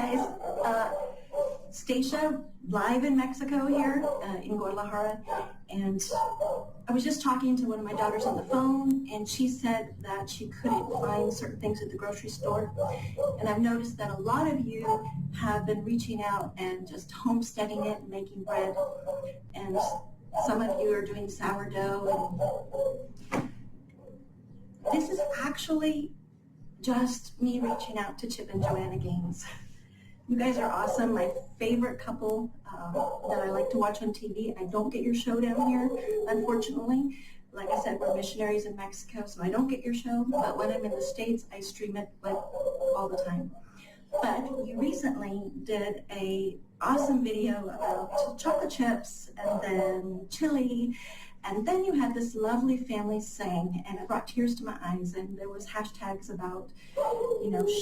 guys. Stasia, live in Mexico here, in Guadalajara, and I was just talking to one of my daughters on the phone, and she said that she couldn't find certain things at the grocery store, and I've noticed that a lot of you have been reaching out and just homesteading it and making bread, and some of you are doing sourdough, and this is actually just me reaching out to Chip and Joanna Gaines. You guys are awesome. My favorite couple that I like to watch on TV. I don't get your show down here, unfortunately. Like I said, we're missionaries in Mexico, so I don't get your show. But when I'm in the States, I stream it like all the time. But you recently did a awesome video about chocolate chips and then chili, and then you had this lovely family sing, and it brought tears to my eyes, and there was hashtags about,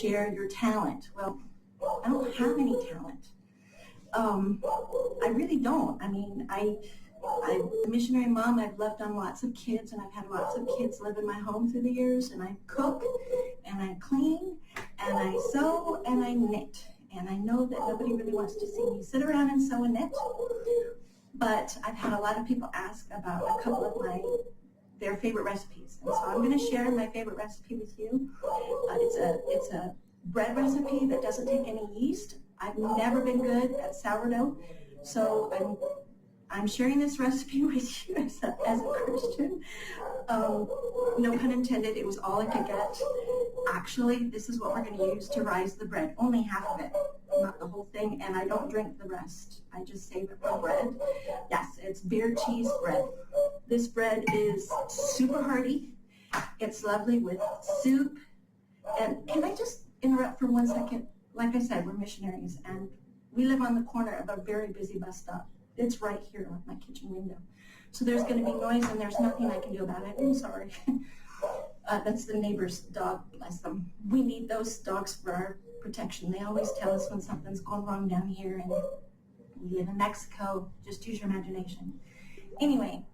share your talent. Well, I don't have any talent. I really don't. I mean, I'm a missionary mom. I've loved on lots of kids, and I've had lots of kids live in my home through the years, and I cook, and I clean, and I sew, and I knit. And I know that nobody really wants to see me sit around and sew and knit, but I've had a lot of people ask about a couple of their favorite recipes. And so I'm going to share my favorite recipe with you. It's a bread recipe that doesn't take any yeast. I've never been good at sourdough, so I'm sharing this recipe with you as a Christian. No pun intended, it was all I could get. Actually, this is what we're going to use to rise the bread. Only half of it, not the whole thing, and I don't drink the rest. I just save it for bread. Yes, it's beer cheese bread. This bread is super hearty. It's lovely with soup. And can I just interrupt for 1 second? Like I said, we're missionaries, and we live on the corner of a very busy bus stop. It's right here on my kitchen window. So there's going to be noise, and there's nothing I can do about it. I'm sorry. That's the neighbor's dog, bless them. We need those dogs for our protection. They always tell us when something's going wrong down here, and we live in Mexico. Just use your imagination. Anyway,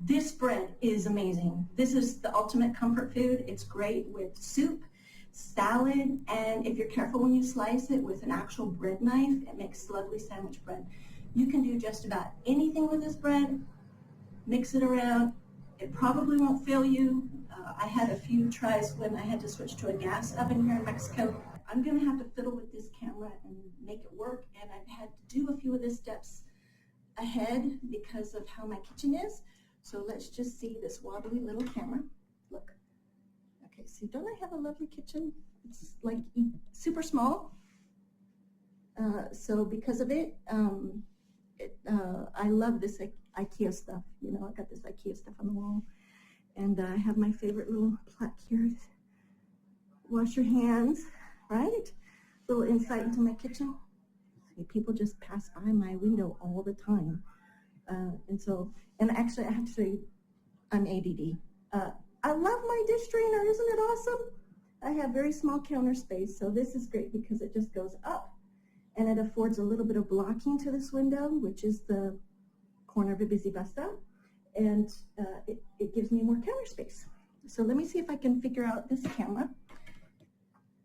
this bread is amazing. This is the ultimate comfort food. It's great with soup, salad, and if you're careful when you slice it with an actual bread knife, it makes lovely sandwich bread. You can do just about anything with this bread. Mix it around. It probably won't fail you. I had a few tries when I had to switch to a gas oven here in Mexico. I'm going to have to fiddle with this camera and make it work, and I've had to do a few of the steps ahead because of how my kitchen is. So let's just see this wobbly little camera. Look. Okay, see, don't I have a lovely kitchen? It's like super small. So because of it, I love this IKEA stuff. I got this IKEA stuff on the wall. And I have my favorite little plaque here. Wash your hands, right? Little insight into my kitchen. See, people just pass by my window all the time. And actually, I have to say, I'm ADD. I love my dish strainer. Isn't it awesome? I have very small counter space, so this is great because it just goes up. And it affords a little bit of blocking to this window, which is the corner of a busy bus stop. And it gives me more counter space. So let me see if I can figure out this camera.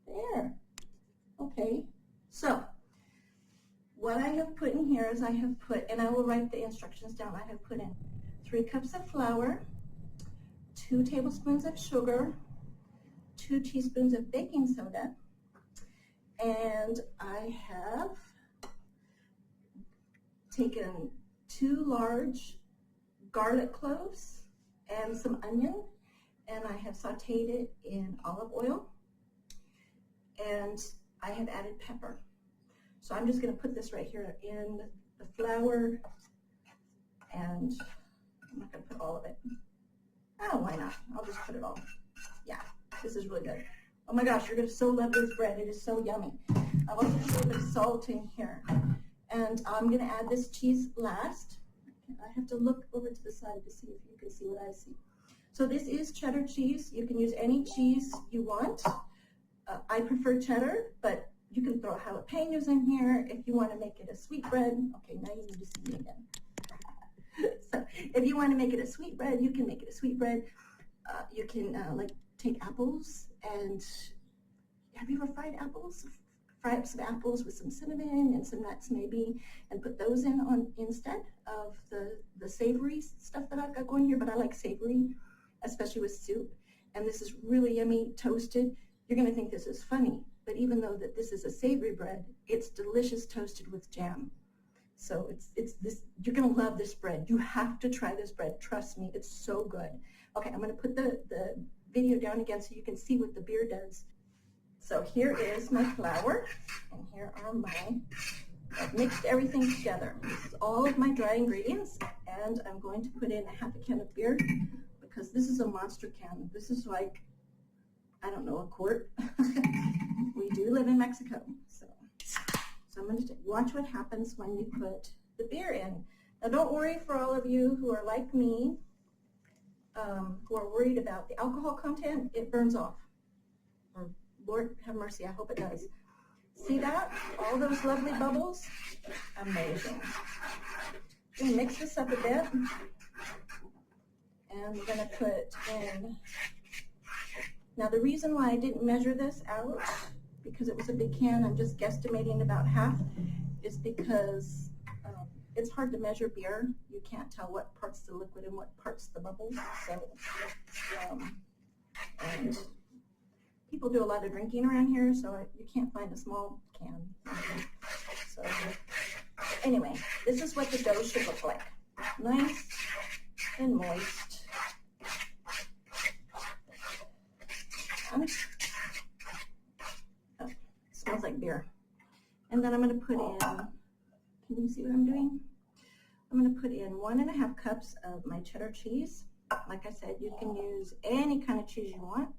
There. Okay. So what I have put in here is and I will write the instructions down, I have put in 3 cups of flour, 2 tablespoons of sugar, 2 teaspoons of baking soda, and I have taken 2 large garlic cloves and some onion, and I have sauteed it in olive oil, and I have added pepper. So I'm just going to put this right here in the flour, and I'm not going to put all of it. Oh, why not? I'll just put it all. Yeah, this is really good. Oh my gosh, you're going to so love this bread. It is so yummy. I've also put a little bit of salt in here. And I'm going to add this cheese last. I have to look over to the side to see if you can see what I see. So this is cheddar cheese. You can use any cheese you want. I prefer cheddar, but you can throw jalapenos in here if you want to make it a sweet bread. Okay, now you need to see me again. So if you want to make it a sweet bread, you can make it a sweet bread. You can take apples and, have you ever fried apples? fry up some apples with some cinnamon and some nuts maybe, and put those in on instead of the savory stuff that I've got going here, but I like savory, especially with soup. And this is really yummy, toasted. You're gonna think this is funny, but even though that this is a savory bread, it's delicious toasted with jam. So it's this, you're gonna love this bread. You have to try this bread, trust me, it's so good. Okay, I'm gonna put the video down again so you can see what the beer does. So here is my flour, and here are I've mixed everything together. This is all of my dry ingredients, and I'm going to put in a half a can of beer because this is a monster can. This is like, I don't know, a quart. We do live in Mexico, so I'm going to watch what happens when you put the beer in. Now don't worry for all of you who are like me, who are worried about the alcohol content, it burns off. Or Lord have mercy, I hope it does. See that? All those lovely bubbles? Amazing. I'm going to mix this up a bit. And we're going to put in, now the reason why I didn't measure this out, because it was a big can, I'm just guesstimating about half, is because it's hard to measure beer. You can't tell what part's the liquid and what part's the bubbles. So, and people do a lot of drinking around here, so you can't find a small can. So anyway, this is what the dough should look like. Nice and moist. Oh, smells like beer. And then I'm going to put in, can you see what I'm doing? I'm going to put in 1.5 cups of my cheddar cheese. Like I said, you can use any kind of cheese you want.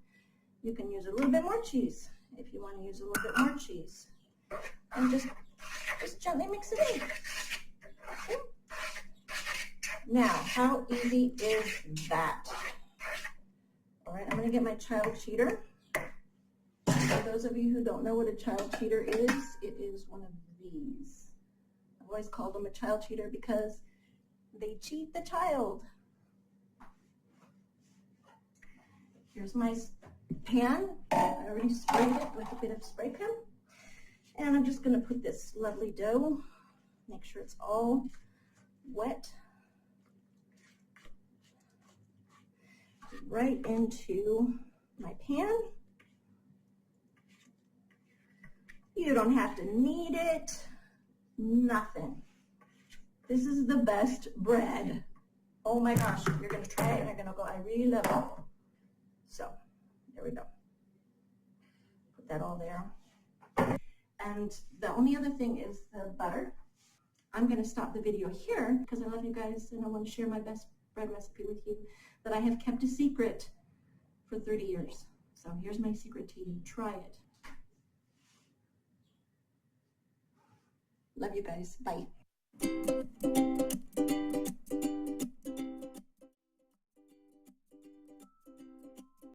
You can use a little bit more cheese if you want to use a little bit more cheese. And just gently mix it in. Okay. Now, how easy is that? All right, I'm going to get my child cheater. For those of you who don't know what a child cheater is, it is one of these. I've always called them a child cheater because they cheat the child. Here's my pan. I already sprayed it with a bit of spray pan. And I'm just going to put this lovely dough, make sure it's all wet, right into my pan. You don't have to knead it, nothing. This is the best bread. Oh my gosh, you're going to try it and you're going to go, I really love it. So, there we go. Put that all there. And the only other thing is the butter. I'm going to stop the video here because I love you guys and I want to share my best bread recipe with you that I have kept a secret for 30 years. So here's my secret to you. Try it. Love you guys. Bye.